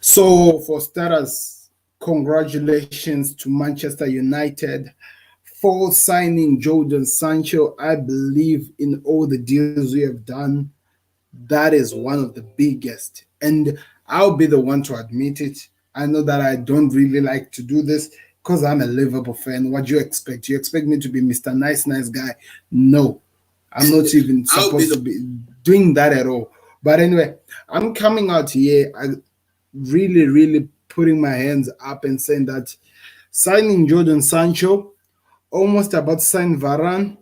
So, for starters, congratulations to Manchester United for signing Jadon Sancho. I believe in all the deals we have done, that is one of the biggest. And I'll be the one to admit it. I know that I don't really like to do this because I'm a Liverpool fan. What do you expect? You expect me to be Mr. Nice, nice guy? No, I'm not even supposed to be doing that at all. But anyway, I'm coming out here. I really, really putting my hands up and saying that signing Jadon Sancho, almost about to sign Varane,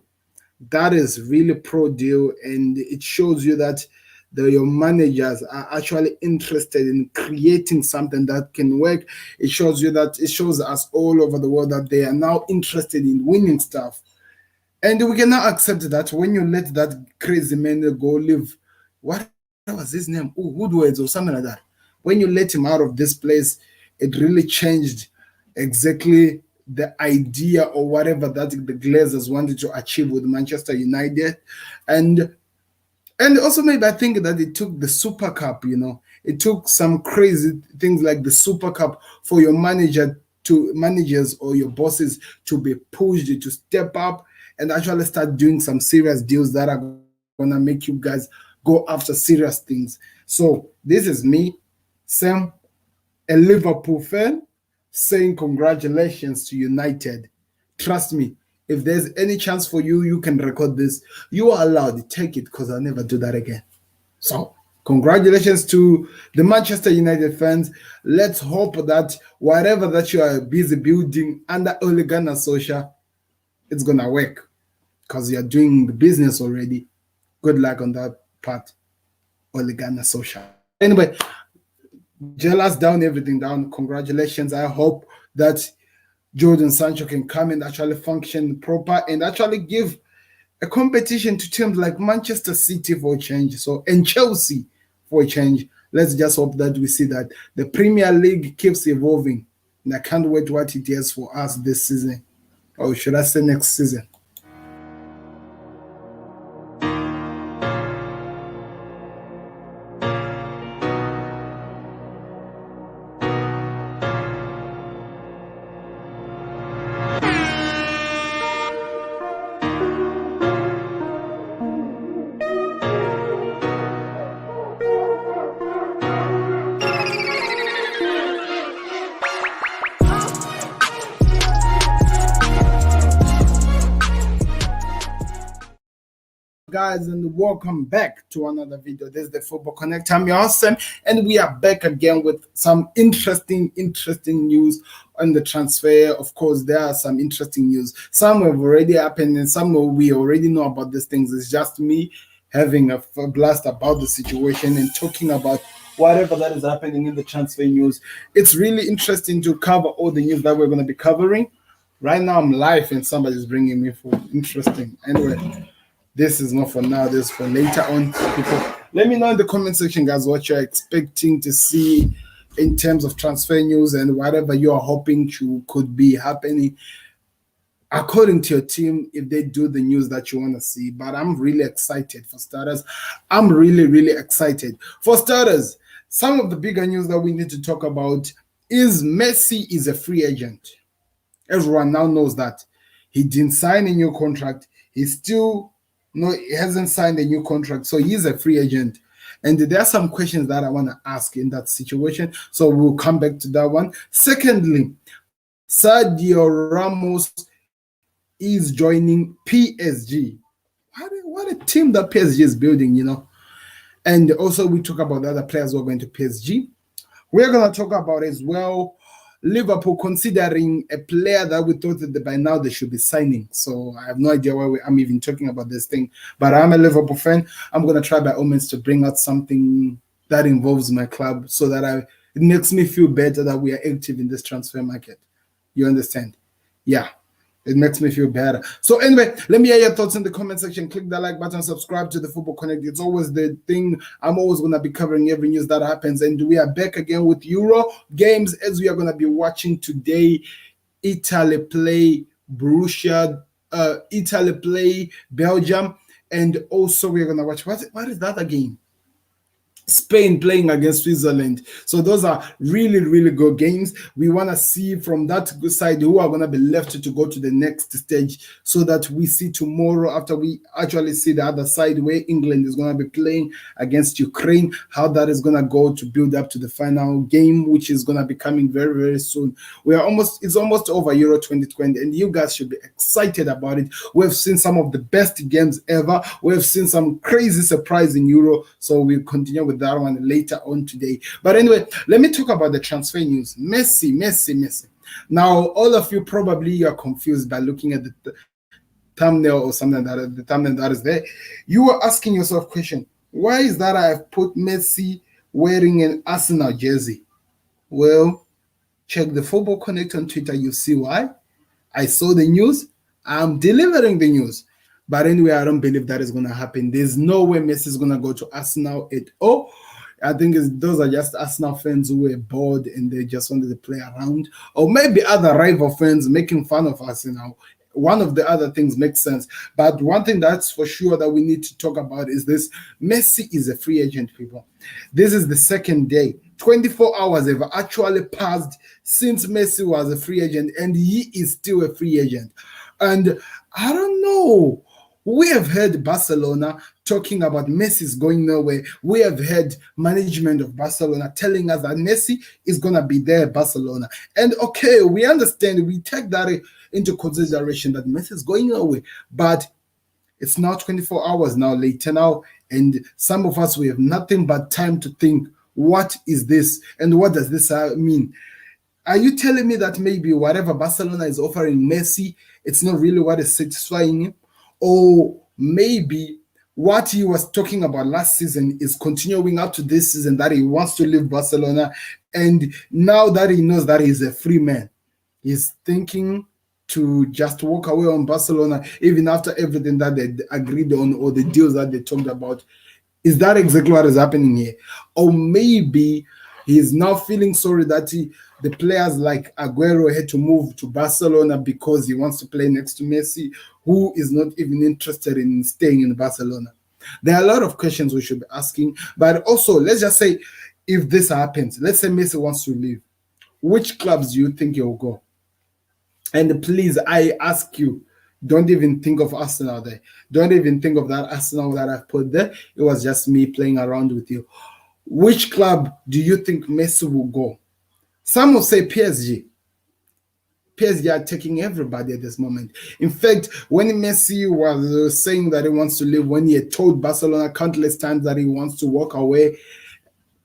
that is really pro deal, and it shows you that your managers are actually interested in creating something that can work. It shows you that it shows us all over the world that they are now interested in winning stuff. And we cannot accept that when you let that crazy man go live. What was his name? Oh, Woodwards or something like that. When you let him out of this place, it really changed exactly the idea or whatever that the Glazers wanted to achieve with Manchester United. And also maybe I think that it took the Super Cup, it took some crazy things like the Super Cup for your managers or your bosses to be pushed to step up and actually start doing some serious deals that are gonna make you guys go after serious things. So this is me, Sam, a Liverpool fan, saying congratulations to United. Trust me, if there's any chance for you, you can record this. You are allowed to take it because I'll never do that again. So, congratulations to the Manchester United fans. Let's hope that whatever that you are busy building under Ole Gunnar Solskjaer, it's going to work because you're doing the business already. Good luck on that part, Ole Gunnar Solskjaer. Anyway, jealous down, everything down. Congratulations. I hope that Jadon Sancho can come and actually function proper and actually give a competition to teams like Manchester City for a change. So and Chelsea for a change. Let's just hope that we see that the Premier League keeps evolving. And I can't wait what it is for us this season. Or should I say next season? Guys, and welcome back to another video. This is the Football Connect. I'm your host, Sam, and we are back again with some interesting news on the transfer. Of course, there are some interesting news. Some have already happened, and some we already know about these things. It's just me having a blast about the situation and talking about whatever that is happening in the transfer news. It's really interesting to cover all the news that we're going to be covering. Right now, I'm live, and somebody's bringing me food. Interesting. Anyway. This is not for now, this is for later on. People, let me know in the comment section, guys, what you're expecting to see in terms of transfer news and whatever you're hoping to could be happening according to your team if they do the news that you want to see. But I'm really excited for starters. I'm really excited. For starters, some of the bigger news that we need to talk about is Messi is a free agent. Everyone now knows that. He didn't sign a new contract. He hasn't signed a new contract, so he's a free agent. And there are some questions that I want to ask in that situation, so we'll come back to that one. Secondly, Sergio Ramos is joining PSG. What a team that PSG is building, And also we talk about the other players who are going to PSG. We're going to talk about as well Liverpool considering a player that we thought that by now they should be signing. So I have no idea why I'm even talking about this thing. But I'm a Liverpool fan. I'm going to try by all means to bring out something that involves my club so that it makes me feel better that we are active in this transfer market. You understand? Yeah. It makes me feel better. So anyway, let me hear your thoughts in the comment section. Click that like button, subscribe to the Football Connect. It's always the thing. I'm always going to be covering every news that happens. And we are back again with Euro games as we are going to be watching today. Italy play Borussia, Italy play Belgium. And also we're going to watch, what is that again? Spain playing against Switzerland. So those are really, really good games. We want to see from that good side who are going to be left to go to the next stage, so that we see tomorrow, after we actually see the other side where England is going to be playing against Ukraine, how that is going to go to build up to the final game, which is going to be coming very, very soon. It's almost over Euro 2020, and you guys should be excited about it. We've seen some of the best games ever. We've seen some crazy surprise in Euro. So we'll continue with that one later on today. But anyway, let me talk about the transfer news. Messi. Now, all of you probably are confused by looking at the thumbnail or something the thumbnail that is there. You are asking yourself question, why is that I've put Messi wearing an Arsenal jersey? Well, check the Football Connect on Twitter, you see why. I saw the news, I'm delivering the news. But anyway, I don't believe that is going to happen. There's no way Messi is going to go to Arsenal at all. I think those are just Arsenal fans who were bored and they just wanted to play around. Or maybe other rival fans making fun of Arsenal. One of the other things makes sense. But one thing that's for sure that we need to talk about is this. Messi is a free agent, people. This is the second day. 24 hours have actually passed since Messi was a free agent, and he is still a free agent. And I don't know. We have heard Barcelona talking about Messi's going nowhere. We have heard management of Barcelona telling us that Messi is going to be there at Barcelona. And okay, we understand, we take that into consideration that Messi is going nowhere. But it's now 24 hours now later now, and some of us, we have nothing but time to think, what is this? And what does this mean? Are you telling me that maybe whatever Barcelona is offering Messi, it's not really what is satisfying him? Or maybe what he was talking about last season is continuing up to this season, that he wants to leave Barcelona, and now that he knows that he's a free man, he's thinking to just walk away on Barcelona, even after everything that they agreed on or the deals that they talked about. Is that exactly what is happening here? Or maybe he's now feeling sorry that the players like Aguero had to move to Barcelona because he wants to play next to Messi, who is not even interested in staying in Barcelona. There are a lot of questions we should be asking. But also, let's just say, if this happens, let's say Messi wants to leave, which clubs do you think he'll go? And please, I ask you, don't even think of Arsenal there. Don't even think of that Arsenal that I've put there. It was just me playing around with you. Which club do you think Messi will go? Some will say PSG. PSG are taking everybody at this moment. In fact, when Messi was saying that he wants to leave, when he had told Barcelona countless times that he wants to walk away,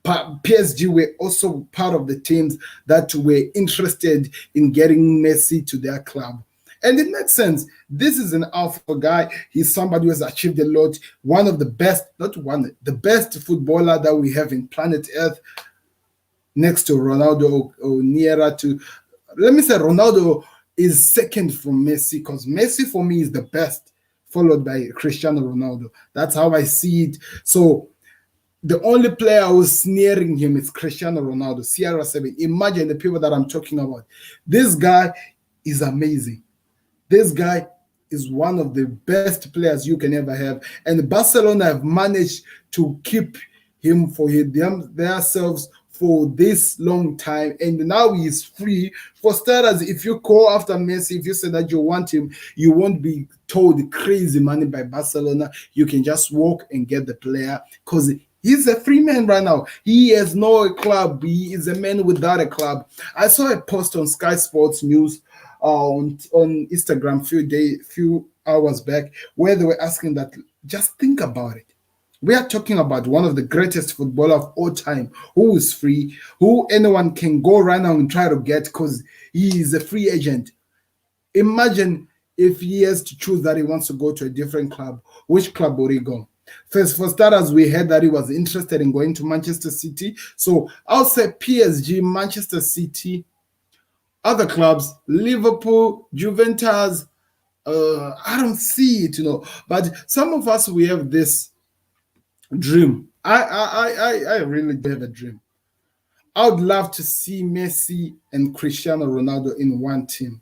PSG were also part of the teams that were interested in getting Messi to their club. And it makes sense. This is an alpha guy. He's somebody who has achieved a lot. One of the best, not one, the best footballer that we have in planet Earth, next to Ronaldo, or nearer to, let me say Ronaldo is second from Messi, because Messi for me is the best, followed by Cristiano Ronaldo. That's how I see it. So the only player who's nearing him is Cristiano Ronaldo, CR7. Imagine the people that I'm talking about. This guy is amazing. This guy is one of the best players you can ever have. And Barcelona have managed to keep him for themselves for this long time. And now he's free. For starters, if you call after Messi, if you say that you want him, you won't be told crazy money by Barcelona. You can just walk and get the player, because he's a free man right now. He has no club. He is a man without a club. I saw a post on Sky Sports News on Instagram few hours back, where they were asking that, just think about it. We are talking about one of the greatest footballers of all time, who is free, who anyone can go right now and try to get, because he is a free agent. Imagine if he has to choose that he wants to go to a different club. Which club would he go? First, for starters, we heard that he was interested in going to Manchester City. So I'll say PSG, Manchester City, other clubs, Liverpool, Juventus. I don't see it, But some of us, we have this dream. I really have a dream. I would love to see Messi and Cristiano Ronaldo in one team.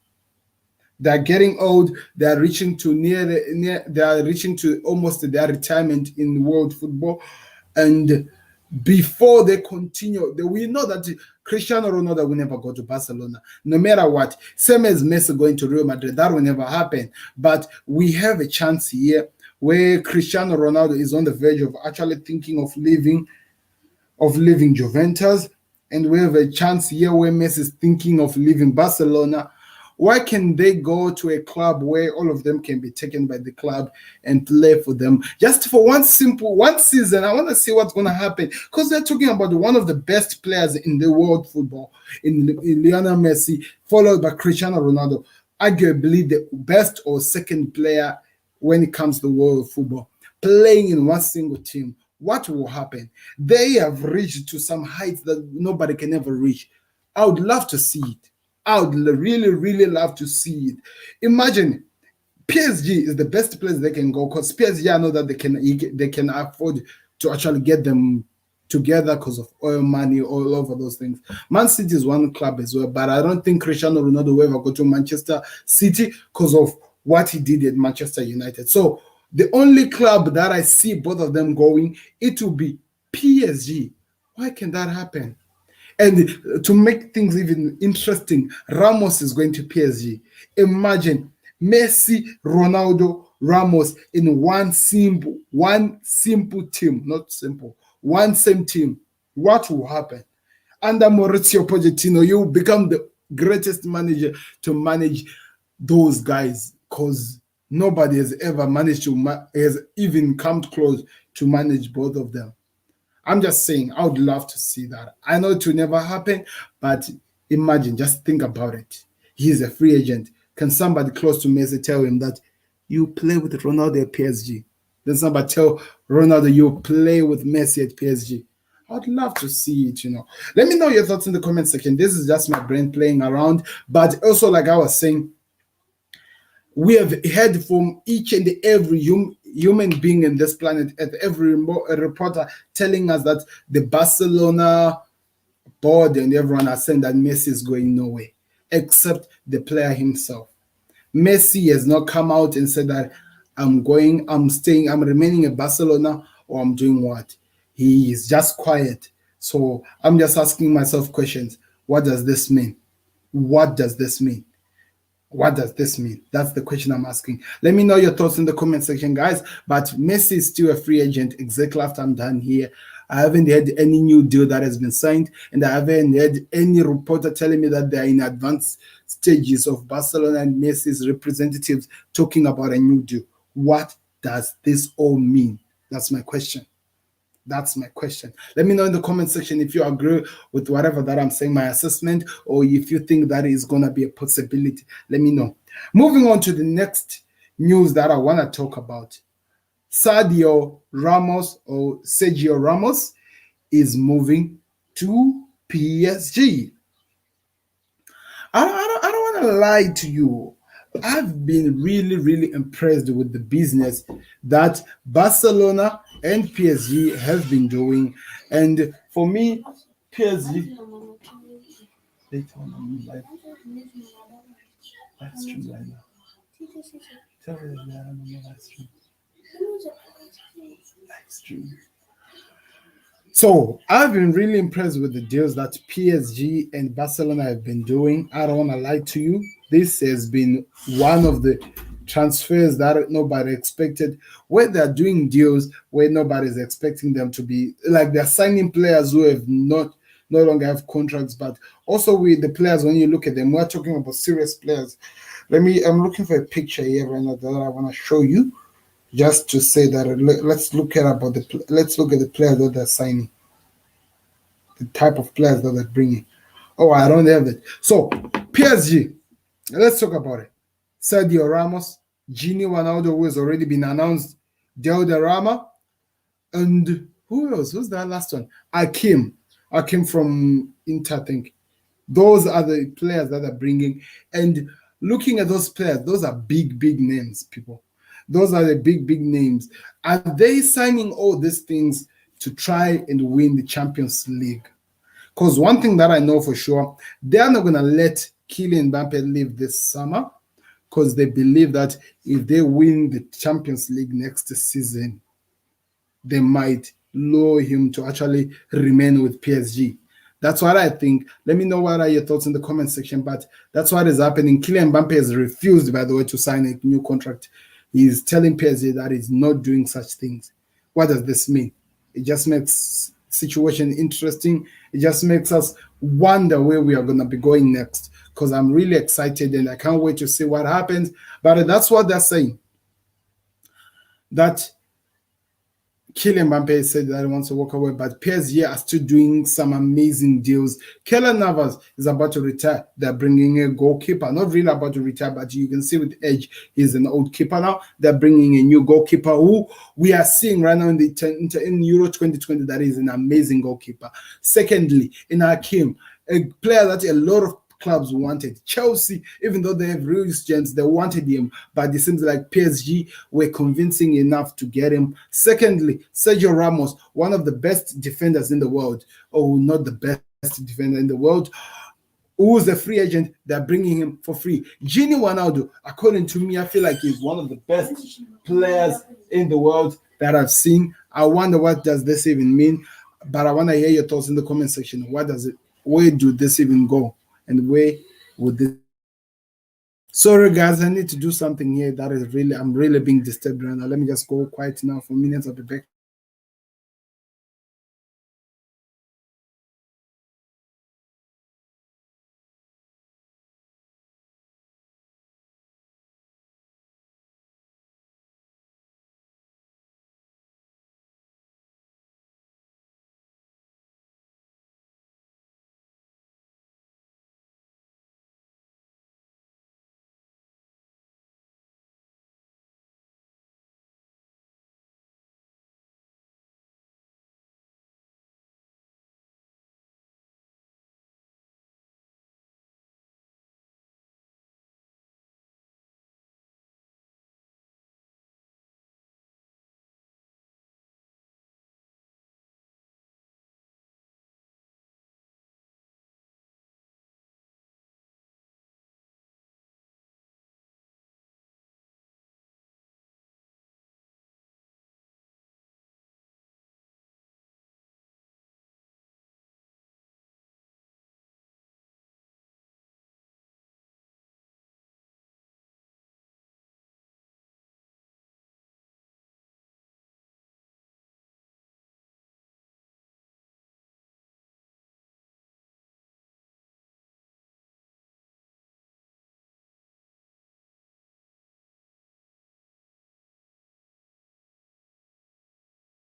They're getting old. They're reaching to they are reaching to almost their retirement in world football, and before they continue. We know that Cristiano Ronaldo will never go to Barcelona, no matter what. Same as Messi going to Real Madrid, that will never happen. But we have a chance here where Cristiano Ronaldo is on the verge of actually thinking of leaving Juventus, and we have a chance here where Messi is thinking of leaving Barcelona. Why can they go to a club where all of them can be taken by the club and play for them just for one season? I want to see what's going to happen, because they're talking about one of the best players in the world football, in Lionel Messi, followed by Cristiano Ronaldo, arguably the best or second player when it comes to world football, playing in one single team. What will happen? They have reached to some heights that nobody can ever reach. I would love to see it. I would really, really love to see it. Imagine PSG is the best place they can go, because PSG, I know that they can afford to actually get them together because of oil money, all over those things. Man City is one club as well, but I don't think Cristiano Ronaldo will ever go to Manchester City because of what he did at Manchester United. So the only club that I see both of them going, it will be PSG. Why can that happen? And to make things even interesting, Ramos is going to PSG. Imagine Messi, Ronaldo, Ramos in one simple team, not simple, one same team. What will happen? Under Mauricio Pochettino, you become the greatest manager to manage those guys, because nobody has ever managed has even come close to manage both of them. I'm just saying, I would love to see that. I know it will never happen, but imagine, just think about it. He's a free agent. Can somebody close to Messi tell him that you play with Ronaldo at PSG? Then somebody tell Ronaldo you play with Messi at PSG? I'd love to see it, Let me know your thoughts in the comment section. This is just my brain playing around. But also, like I was saying, we have heard from each and every human being in this planet, at every reporter telling us that the Barcelona board and everyone are saying that Messi is going nowhere, except the player himself. Messi has not come out and said that I'm staying, I'm remaining at Barcelona, or I'm doing what. He is just quiet. So I'm just asking myself questions. What does this mean? What does this mean? What does this mean? That's the question I'm asking. Let me know your thoughts in the comment section, guys. But Messi is still a free agent exactly after I'm done here. I haven't had any new deal that has been signed, and I haven't had any reporter telling me that they're in advanced stages of Barcelona and Messi's representatives talking about a new deal. What does this all mean? That's my question. That's my question. Let me know in the comment section if you agree with whatever that I'm saying, my assessment, or if you think that is going to be a possibility. Let me know. Moving on to the next news that I want to talk about. Sergio Ramos is moving to PSG. I don't want to lie to you. I've been really, really impressed with the business that Barcelona and PSG have been doing. And for me, PSG. Live stream right now. Tell me that I'm on the live stream. Live stream. So I've been really impressed with the deals that PSG and Barcelona have been doing. I don't want to lie to you. This has been one of the transfers that nobody expected, where they're doing deals where nobody's expecting them to be. Like, they're signing players who have no longer have contracts, but also with the players, when you look at them, we're talking about serious players. I'm looking for a picture here right now that I want to show you, just to say that. Let's look at the players that they're signing, the type of players that they're bringing. Oh, I don't have it. So PSG, let's talk about it. Sergio Ramos, Gini Wijnaldum, who has already been announced, Rama, and who else? Who's that last one? Akim from Inter, I think. Those are the players that are bringing. And looking at those players, those are big, big names, people. Those are the big, big names. Are they signing all these things to try and win the Champions League? Because one thing that I know for sure, they're not going to let Kylian Mbappé leave this summer, because they believe that if they win the Champions League next season, they might lure him to actually remain with PSG. That's what I think. Let me know what are your thoughts in the comment section. But that's what is happening. Kylian Mbappé has refused, by the way, to sign a new contract. He's telling PSG that he's not doing such things. What does this mean? It just makes situation interesting. It just makes us wonder where we are going to be going next. Because I'm really excited and I can't wait to see what happens. But that's what they're saying. That Kylian Mbappé said that he wants to walk away, but PSG are still doing some amazing deals. Keylor Navas is about to retire. They're bringing a goalkeeper, not really about to retire, but you can see with age, he's an old keeper now. They're bringing a new goalkeeper who we are seeing right now in Euro 2020 that is an amazing goalkeeper. Secondly, in Hakim, a player that a lot of clubs wanted. Chelsea, even though they have real gems, they wanted him, but it seems like PSG were convincing enough to get him. Secondly, Sergio Ramos, one of the best defenders in the world, or not the best defender in the world, who's a free agent, they're bringing him for free. Gini Wijnaldum, according to me, I feel like he's one of the best players in the world that I've seen. I wonder what does this even mean, but I want to hear your thoughts in the comment section. What does it, where do this even go? And where would this? Sorry, guys, I need to do something here. That is really, I'm really being disturbed right now. Let me just go quiet now for minutes. I'll be back.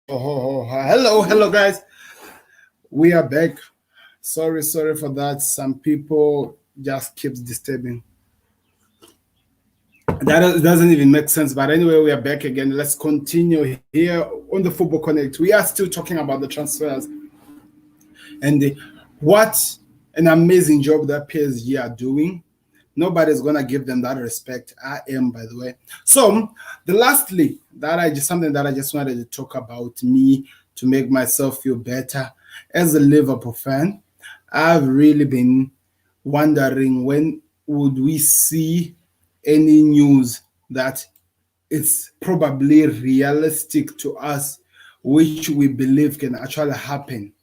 Hello, guys. We are back. Sorry for that. Some people just keeps disturbing. That doesn't even make sense. But anyway, we are back again. Let's continue here on the Football Connect. We are still talking about the transfers and what an amazing job that PSG are doing. Nobody's gonna give them that respect. I am, by the way. So, lastly, something that I just wanted to talk about me to make myself feel better as a Liverpool fan. I've really been wondering when would we see any news that it's probably realistic to us, which we believe can actually happen.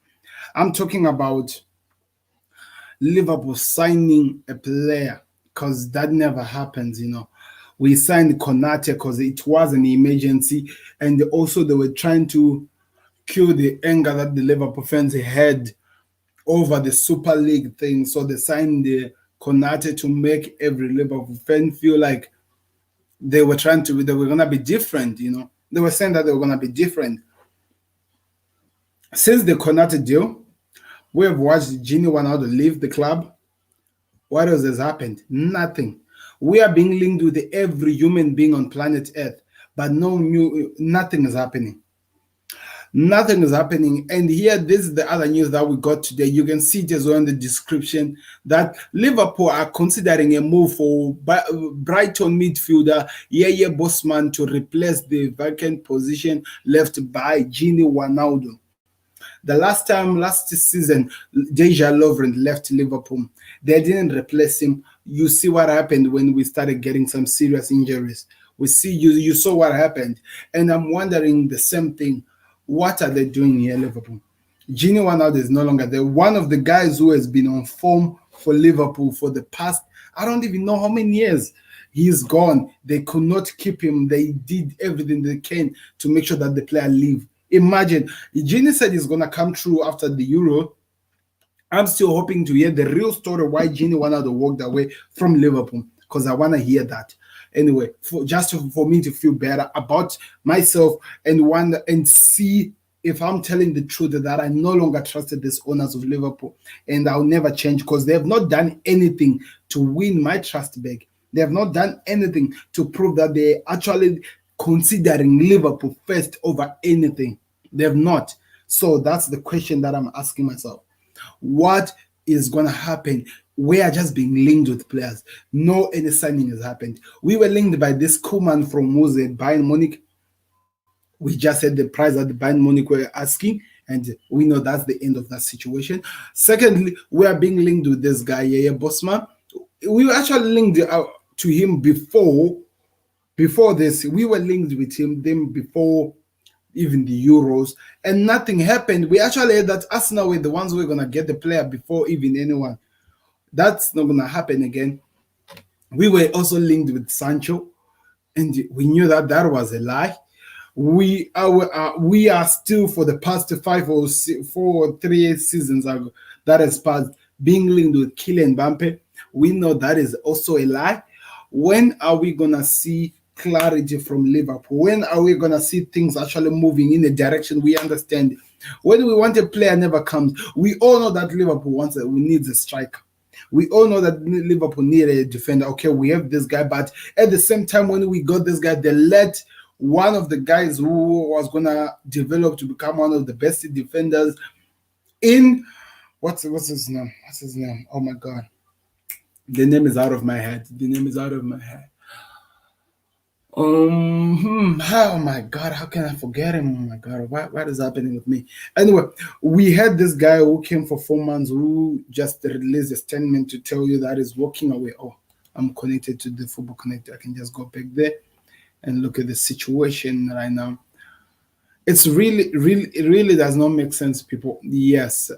I'm talking about Liverpool signing a player, because that never happens, We signed Konate because it was an emergency, and also they were trying to cure the anger that the Liverpool fans had over the Super League thing. So they signed the Konate to make every Liverpool fan feel like they were gonna be different, They were saying that they were gonna be different. Since the Konate deal, we have watched Gini Wijnaldum leave the club. What else has happened? Nothing. We are being linked with every human being on planet Earth, but nothing is happening. Nothing is happening. And here, this is the other news that we got today. You can see it as well in the description that Liverpool are considering a move for Brighton midfielder Yves Bissouma to replace the vacant position left by Gini Wijnaldum. The last season, Dejan Lovren left Liverpool. They didn't replace him. You see what happened when we started getting some serious injuries. You saw what happened. And I'm wondering the same thing. What are they doing here, Liverpool? Gini Wijnaldum is no longer there. One of the guys who has been on form for Liverpool for the past, I don't even know how many years. He's gone. They could not keep him. They did everything they can to make sure that the player leave. Imagine, Gini said he's going to come through after the Euro. I'm still hoping to hear the real story why Gini Wijnaldum walked away from Liverpool, because I want to hear that. Anyway, for me to feel better about myself and see if I'm telling the truth that I no longer trusted these owners of Liverpool, and I'll never change because they have not done anything to win my trust back. They have not done anything to prove that they're actually considering Liverpool first over anything. They have not. So that's the question that I'm asking myself. What is going to happen? We are just being linked with players. No any signing has happened. We were linked by this Koeman from Bayern Munich. We just said the price that the Bayern Munich were asking, and we know that's the end of that situation. Secondly, we are being linked with this guy, Yves Bissouma. We were actually linked to him before this. We were linked with him then before even the Euros, and nothing happened. We actually had that Arsenal were the ones who were going to get the player before even anyone. That's not going to happen again. We were also linked with Sancho, and we knew that that was a lie. We are still, for the past 5 or 4 or 3 seasons ago, that has passed, being linked with Kylian Mbappé. We know that is also a lie. When are we going to see clarity from Liverpool? When are we going to see things actually moving in a direction we understand? When we want a player never comes. We all know that Liverpool needs a striker. We all know that Liverpool need a defender. Okay, we have this guy, but at the same time, when we got this guy, they let one of the guys who was going to develop to become one of the best defenders in, what's his name? What's his name? Oh my God. The name is out of my head. Oh my God, how can I forget him? Oh my God, what is happening with me? Anyway, we had this guy who came for 4 months who just released a statement to tell you that he's walking away. Oh, I'm connected to the Football Connect. I can just go back there and look at the situation right now. It's it really does not make sense, people. Yes,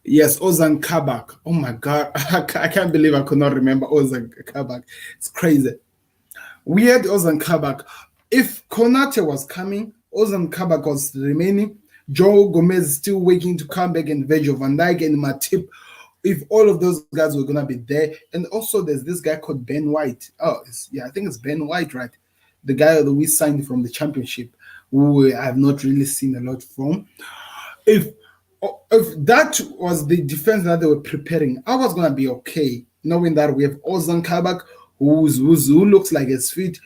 Ozan Kabak. Oh my God, I can't believe I could not remember Ozan Kabak. It's crazy. We had Ozan Kabak. If Konate was coming, Ozan Kabak was remaining. Joe Gomez still waiting to come back, and Virgil van Dijk and Matip. If all of those guys were gonna be there, and also there's this guy called Ben White. I think it's Ben White, right? The guy that we signed from the Championship, who I have not really seen a lot from. If that was the defense that they were preparing, I was gonna be okay, knowing that we have Ozan Kabak, who looks like his feet.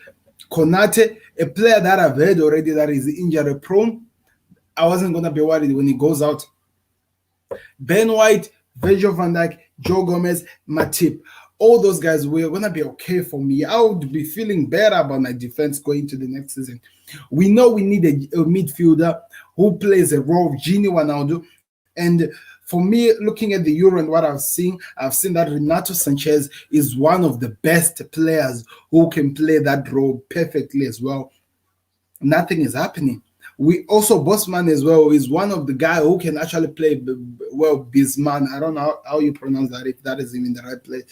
Konate, a player that I've heard already that is injury prone. I wasn't going to be worried when he goes out. Ben White, Virgil van Dijk, Joe Gomez, Matip. All those guys were going to be okay for me. I would be feeling better about my defense going to the next season. We know we need a midfielder who plays a role of Gini Wijnaldum. And for me, looking at the Euro and what I've seen that Renato Sanchez is one of the best players who can play that role perfectly as well. Nothing is happening. We also, Bosman as well is one of the guys who can actually play well. Bisman, I don't know how you pronounce that, if that is even the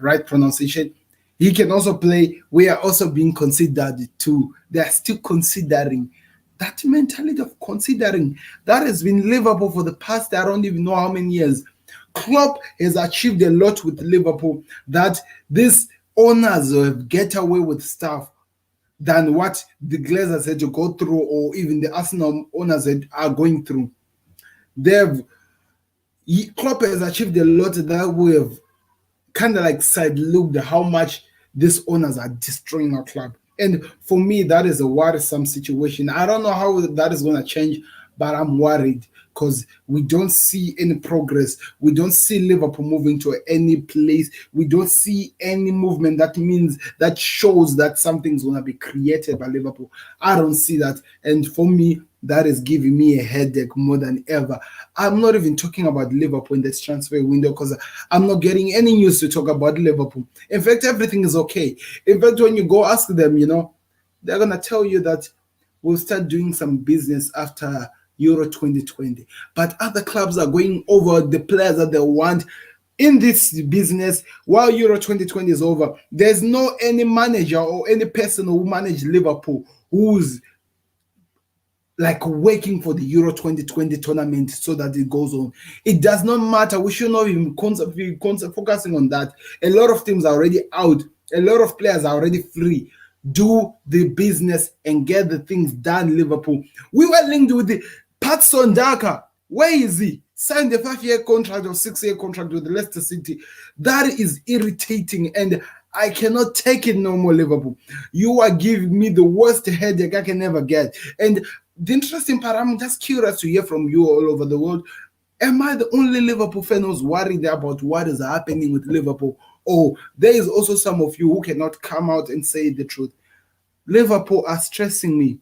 right pronunciation. He can also play. We are also being considered too. They are still considering. That mentality of considering, that has been Liverpool for the past, I don't even know how many years. Klopp has achieved a lot with Liverpool that these owners get away with stuff than what the Glazers had to go through, or even the Arsenal owners are going through. Klopp has achieved a lot that we have kind of like side-looked how much these owners are destroying our club. And for me, that is a worrisome situation. I don't know how that is going to change, but I'm worried because we don't see any progress. We don't see Liverpool moving to any place. We don't see any movement that shows that something's going to be created by Liverpool. I don't see that. And for me, that is giving me a headache more than ever. I'm not even talking about Liverpool in this transfer window because I'm not getting any news to talk about Liverpool. In fact, everything is okay. In fact, when you go ask them, they're going to tell you that will start doing some business after Euro 2020. But other clubs are going over the players that they want in this business while Euro 2020 is over. There's no any manager or any person who managed Liverpool who's like waiting for the Euro 2020 tournament so that it goes on. It does not matter. We should not even be focusing on that. A lot of teams are already out. A lot of players are already free. Do the business and get the things done, Liverpool. We were linked with the Patson Daka. Where is he? Signed a 5-year contract or 6-year contract with Leicester City. That is irritating, and I cannot take it no more, Liverpool. You are giving me the worst headache I can ever get. And the interesting part, I'm just curious to hear from you all over the world. Am I the only Liverpool fan who's worried about what is happening with Liverpool? Or there is also some of you who cannot come out and say the truth. Liverpool are stressing me.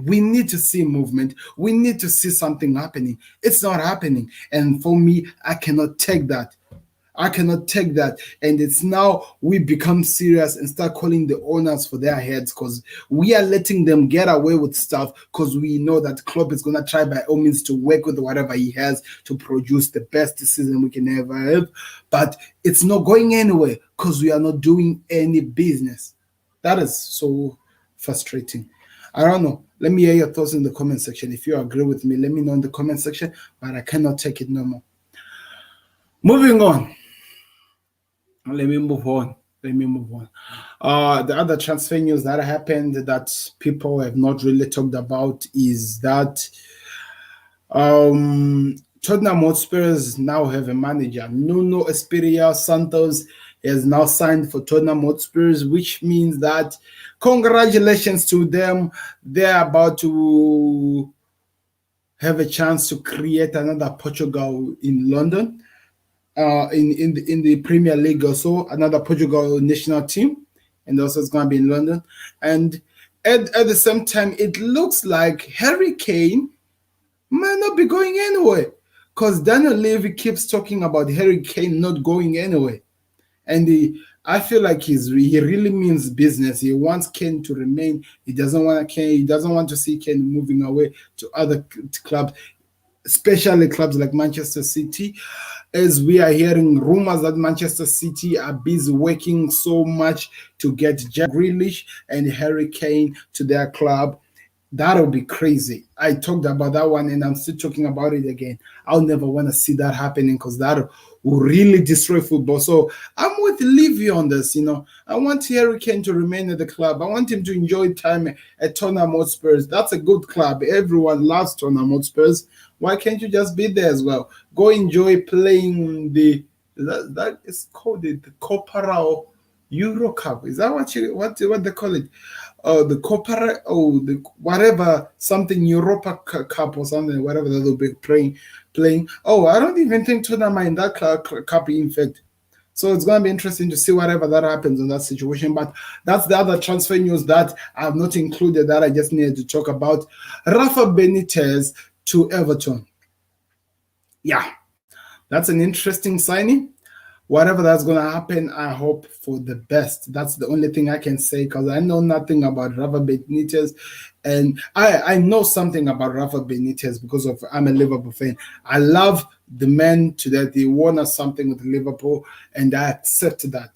We need to see movement. We need to see something happening. It's not happening. And for me, I cannot take that. I cannot take that. And it's now we become serious and start calling the owners for their heads, because we are letting them get away with stuff because we know that Klopp is going to try by all means to work with whatever he has to produce the best season we can ever have. But it's not going anywhere because we are not doing any business. That is so frustrating. I don't know. Let me hear your thoughts in the comment section. If you agree with me, let me know in the comment section. But I cannot take it no more. Moving on. Let me move on. The other transfer news that happened that people have not really talked about is that Tottenham Hotspurs now have a manager. Nuno Espirito Santos has now signed for Tottenham Hotspurs, which means that congratulations to them. They're about to have a chance to create another Portugal in London. In the Premier League also, another Portugal national team, and also it's going to be in London. And at the same time, it looks like Harry Kane might not be going anywhere, because Daniel Levy keeps talking about Harry Kane not going anywhere. And I feel like he really means business. He wants Kane to remain. He doesn't want to see Kane moving away to other clubs, especially clubs like Manchester City, as we are hearing rumors that Manchester City are busy working so much to get Jack Grealish and Harry Kane to their club. That'll be crazy. I talked about that one and I'm still talking about it again. I'll never want to see that happening because that will really destroy football. So I'm with Levy on this, I want Harry Kane to remain at the club. I want him to enjoy time at Tottenham Hotspurs. That's a good club. Everyone loves Tottenham Hotspurs. Why can't you just be there as well? Go enjoy playing that is called the Copa Euro Cup. Is that what they call it? The Copa, whatever, something Europa Cup or something, whatever they'll be playing. I don't even think Tottenham are in that cup, in fact. So it's going to be interesting to see whatever that happens in that situation. But that's the other transfer news that I've not included that I just needed to talk about. Rafa Benitez to Everton. Yeah, that's an interesting signing. Whatever that's going to happen, I hope for the best. That's the only thing I can say, because I know nothing about Rafa Benitez. And I know something about Rafa Benitez because I'm a Liverpool fan. I love the man to that. He won us something with Liverpool, and I accept that.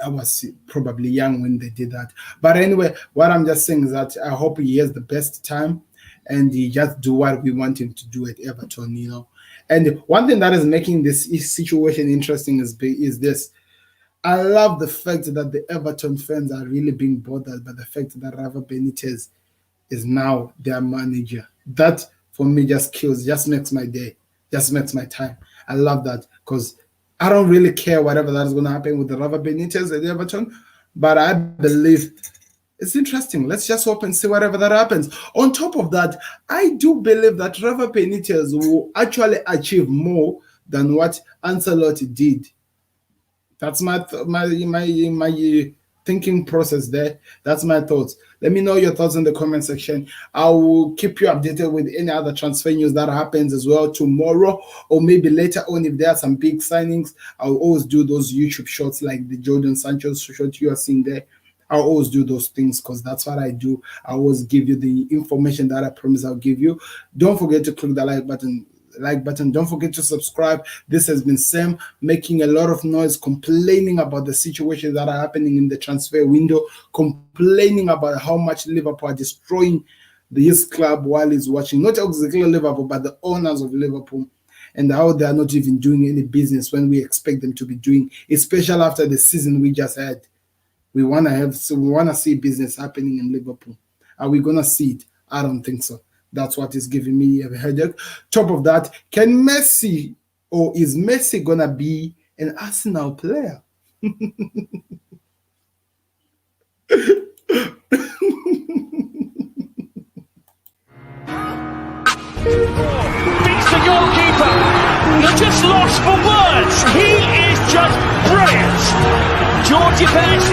I was probably young when they did that. But anyway, what I'm just saying is that I hope he has the best time and he just do what we want him to do at Everton, And one thing that is making this situation interesting is this. I love the fact that the Everton fans are really being bothered by the fact that Rafa Benitez is now their manager. That, for me, just makes my day, just makes my time. I love that, because I don't really care whatever that is going to happen with the Rafa Benitez at Everton, but I believe it's interesting. Let's just hope and see whatever that happens. On top of that, I do believe that Rafa Benitez will actually achieve more than what Ancelotti did. That's my thinking process there. That's my thoughts. Let me know your thoughts in the comment section. I will keep you updated with any other transfer news that happens as well tomorrow, or maybe later on if there are some big signings. I'll always do those YouTube shorts like the Jadon Sancho short you are seeing there. I'll always do those things because that's what I do. I always give you the information that I promise I'll give you. Don't forget to click the like button. Don't forget to subscribe. This has been Sam making a lot of noise, complaining about the situations that are happening in the transfer window, complaining about how much Liverpool are destroying his club while he's watching, not exactly Liverpool, but the owners of Liverpool, and how they are not even doing any business when we expect them to be doing, especially after the season we just had. We want to see business happening in Liverpool. Are we going to see it? I don't think so. That's what is giving me a headache. Top of that, is Messi going to be an Arsenal player? Beats the goalkeeper. You're just lost for words. He is just brilliant. Georgie Perez